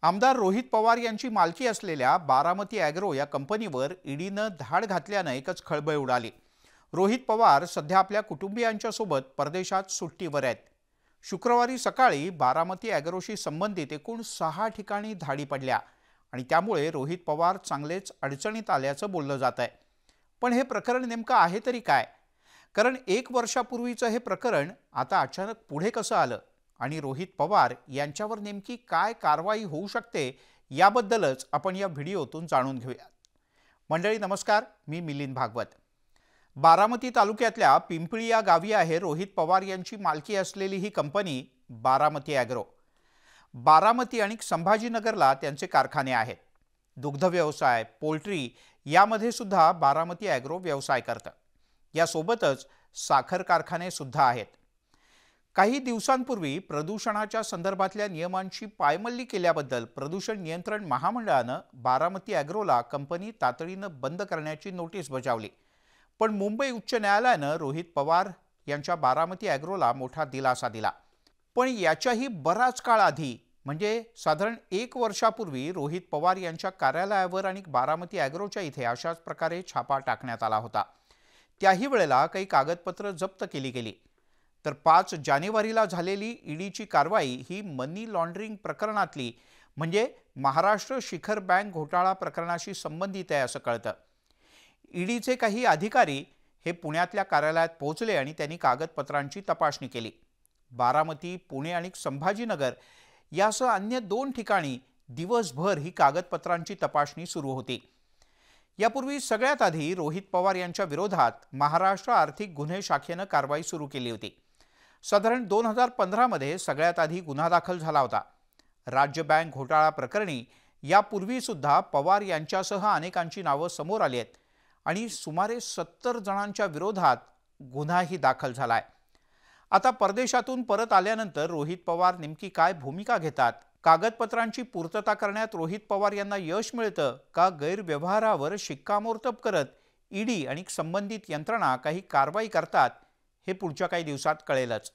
आमदार रोहित पवार यांची मालकी असलेल्या बारामती ॲग्रो या कंपनीवर ईडीनं धाड घातल्याने एकच खळबळ उडाली। रोहित पवार सध्या आपल्या कुटुंबियांच्या सोबत परदेशात सुट्टीवर आहेत। शुक्रवारी सकाळी बारामती ॲग्रोशी संबंधित एकूण 6 ठिकाणी धाडी पडल्या आणि त्यामुळे रोहित पवार चांगलेच अडचणीत आल्याचं बोललं जात आहे। पण हे प्रकरण नेमकं आहे तरी काय? कारण 1 वर्षापूर्वीचं हे प्रकरण आता अचानक पुढे कसं आलं आणि रोहित पवार यांच्यावर नेमकी काय कारवाई होऊ शकते याबद्दलच आपण या व्हिडिओतून जाणून घेऊया। मंडळी नमस्कार, मी मिलिंद भागवत। बारामती तालुक्यातल्या पिंपळी या गावी आहे रोहित पवार यांची मालकी असलेली ही कंपनी बारामती ॲग्रो। बारामती आणि संभाजीनगरला त्यांचे कारखाने आहेत। दुग्ध व्यवसाय, पोल्ट्री यामध्ये सुद्धा बारामती ॲग्रो व्यवसाय करतं। यासोबतच साखर कारखाने सुद्धा आहेत। काही दिवसांपूर्वी प्रदूषणाच्या संदर्भातल्या नियमांची पायमल्ली केल्याबद्दल प्रदूषण नियंत्रण महामंडळानं बारामती ॲग्रोला कंपनी तातडीनं बंद करण्याची नोटीस बजावली। पण मुंबई उच्च न्यायालयानं रोहित पवार यांच्या बारामती ॲग्रोला मोठा दिलासा दिला। पण याच्याही बराच काळ आधी म्हणजे साधारण 1 वर्षापूर्वी रोहित पवार यांच्या कार्यालयावर आणि बारामती ॲग्रोच्या इथे अशाच प्रकारे छापा टाकण्यात आला होता। त्याही वेळेला काही कागदपत्र जप्त केली गेली। तर 5 जानेवारीला झालेली ईडीची कारवाई ही मनी लॉन्ड्रिंग प्रकरणातली म्हणजे महाराष्ट्र शिखर बँक घोटाळा प्रकरणाशी संबंधित आहे असं कळतं। ईडीचे काही अधिकारी हे पुण्यातल्या कार्यालयात पोहोचले आणि त्यांनी कागदपत्रांची तपासणी केली। बारामती, पुणे आणि संभाजीनगर यासह अन्य 2 ठिकाणी दिवसभर ही कागदपत्रांची तपासणी सुरू होती। यापूर्वी सगळ्यात आधी रोहित पवार यांच्या विरोधात महाराष्ट्र आर्थिक गुन्हे शाखेनं कारवाई सुरू केली होती। साधारण 2015 मध्ये सगळ्यात आधी गुन्हा दाखल झाला होता। राज्य बँक घोटाळा प्रकरणी यापूर्वी सुद्धा पवार यांच्यासह अनेकांची नावं समोर आली आहेत आणि सुमारे 70 जणांच्या विरोधात गुन्हाही दाखल झालाय। आता परदेशातून परत आल्यानंतर रोहित पवार नेमकी काय भूमिका घेतात? कागदपत्रांची पूर्तता करण्यात रोहित पवार यांना यश मिळतं का गैरव्यवहारावर शिक्कामोर्तब करत ईडी आणि संबंधित यंत्रणा काही कारवाई करतात हे पुढच्या काही दिवसात कळेलच।